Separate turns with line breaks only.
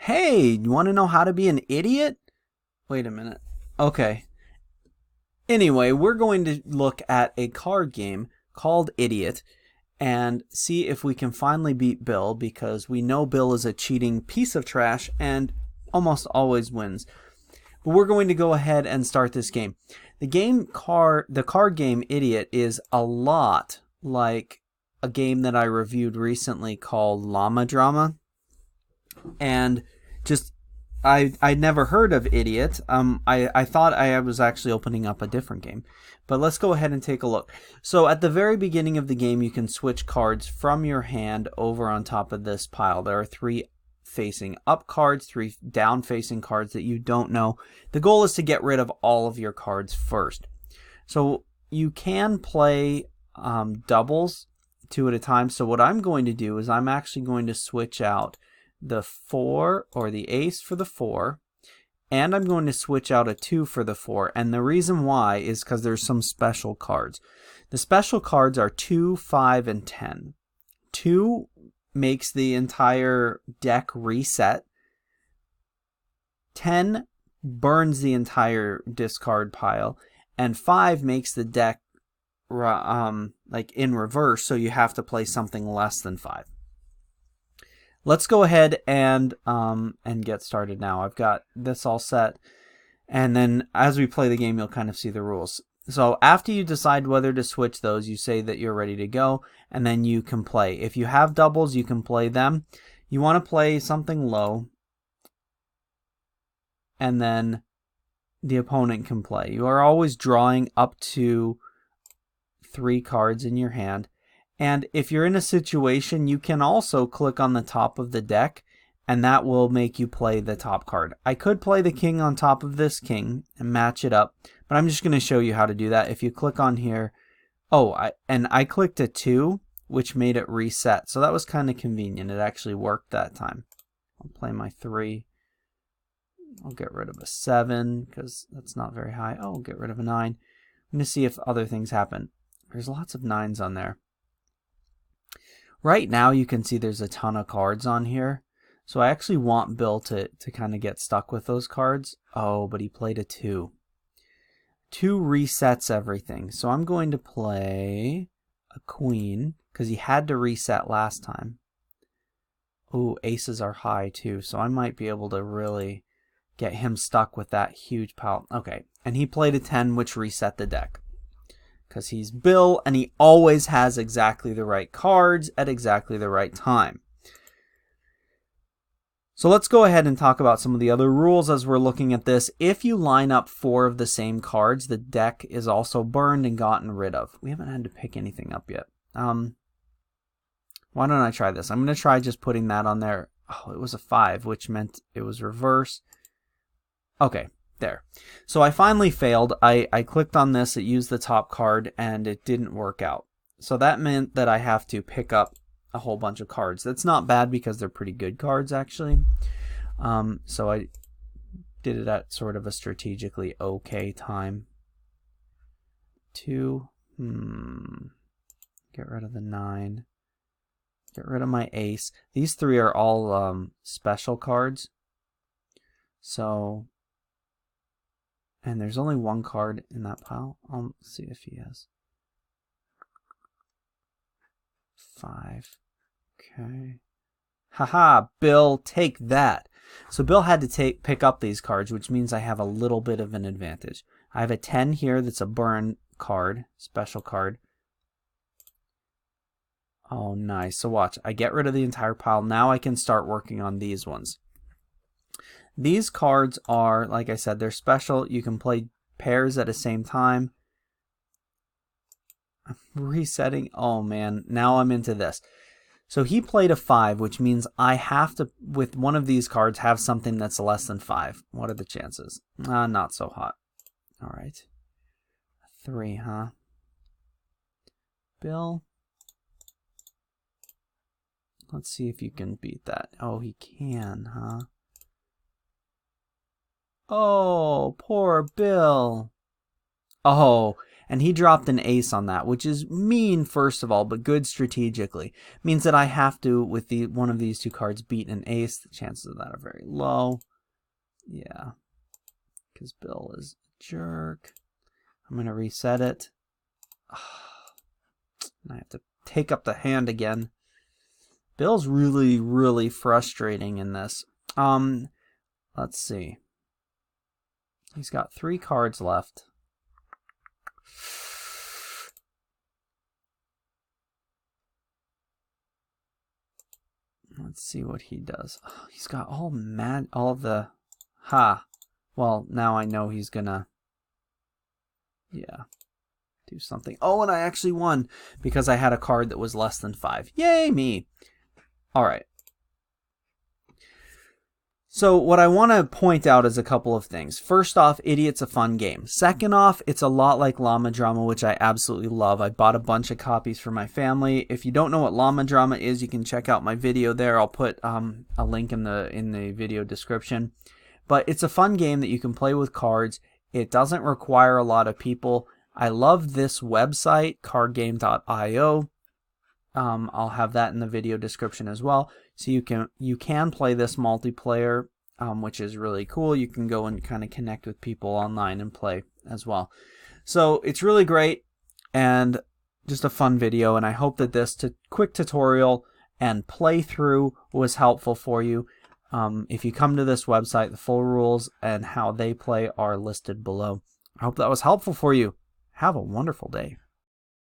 Hey, you want to know how to be an idiot? Wait a minute. Okay. Anyway, we're going to look at a card game called Idiot and see if we can finally beat Bill, because we know Bill is a cheating piece of trash and almost always wins. But we're going to go ahead and start this game. The card game Idiot is a lot like a game that I reviewed recently called Llama Drama. And just I'd never heard of Idiot. I thought I was actually opening up a different game. But let's go ahead and take a look. So at the very beginning of the game, you can switch cards from your hand over on top of this pile. There are 3 facing up cards, 3 down facing cards that you don't know. The goal is to get rid of all of your cards first. So you can play doubles 2 at a time. So what I'm going to do is I'm actually going to switch out the 4 or the ace for the 4, and I'm going to switch out a 2 for the 4. And the reason why is because there's some special cards. The special cards are 2, 5, and 10. 2 makes the entire deck reset. 10 burns the entire discard pile, and 5 makes the deck like in reverse, so you have to play something less than 5. Let's go ahead and get started now. I've got this all set, and then as we play the game, you'll kind of see the rules. So after you decide whether to switch those, you say that you're ready to go, and then you can play. If you have doubles, you can play them. You want to play something low, and then the opponent can play. You are always drawing up to 3 cards in your hand. And if you're in a situation, you can also click on the top of the deck, and that will make you play the top card. I could play the king on top of this king and match it up, but I'm just going to show you how to do that. If you click on here, I clicked a 2, which made it reset. So that was kind of convenient. It actually worked that time. I'll play my 3. I'll get rid of a 7 because that's not very high. I'll get rid of a 9. I'm going to see if other things happen. There's lots of 9s on there. Right now you can see there's a ton of cards on here. So I actually want Bill to kind of get stuck with those cards. Oh, but he played a 2. 2 resets everything. So I'm going to play a queen because he had to reset last time. Oh, aces are high too. So I might be able to really get him stuck with that huge pile. Okay, and he played a 10, which reset the deck. Because he's Bill, and he always has exactly the right cards at exactly the right time. So let's go ahead and talk about some of the other rules as we're looking at this. If you line up 4 of the same cards, the deck is also burned and gotten rid of. We haven't had to pick anything up yet. Why don't I try this? I'm going to try just putting that on there. Oh, it was a 5, which meant it was reverse. Okay. There. So I finally failed. I clicked on this, it used the top card, and it didn't work out. So that meant that I have to pick up a whole bunch of cards. That's not bad because they're pretty good cards, actually. So I did it at sort of a strategically okay time. 2. Get rid of the 9. Get rid of my ace. These 3 are all special cards. So... and there's only 1 card in that pile. I'll see if he has 5. Okay. Haha, Bill, take that. So Bill had to pick up these cards, which means I have a little bit of an advantage. I have a 10 here that's a burn card, special card. Oh, nice. So watch. I get rid of the entire pile. Now I can start working on these ones. These cards are, like I said, they're special. You can play pairs at the same time. I'm resetting. Oh, man. Now I'm into this. So he played a 5, which means I have to, with one of these cards, have something that's less than 5. What are the chances? Not so hot. All right. 3, huh? Bill. Let's see if you can beat that. Oh, he can, huh? Oh, poor Bill. Oh, And he dropped an ace on that, which is mean, first of all, but good strategically. Means that I have to, with one of these two cards, beat an ace. The chances of that are very low. Yeah, because Bill is a jerk. I'm going to reset it. And I have to take up the hand again. Bill's really, really frustrating in this. Let's see. He's got 3 cards left. Let's see what he does. Oh, he's got all of the... Well, now I know he's gonna... Yeah. Do something. Oh, and I actually won because I had a card that was less than 5. Yay, me! Alright. So what I want to point out is a couple of things. First off, Idiot's a fun game. Second off, it's a lot like Llama Drama, which I absolutely love. I bought a bunch of copies for my family. If you don't know what Llama Drama is, you can check out my video there. I'll put a link in the video description. But it's a fun game that you can play with cards. It doesn't require a lot of people. I love this website, cardgame.io. I'll have that in the video description as well. So you can play this multiplayer, which is really cool. You can go and kind of connect with people online and play as well. So it's really great and just a fun video. And I hope that this quick tutorial and playthrough was helpful for you. If you come to this website, the full rules and how they play are listed below. I hope that was helpful for you. Have a wonderful day.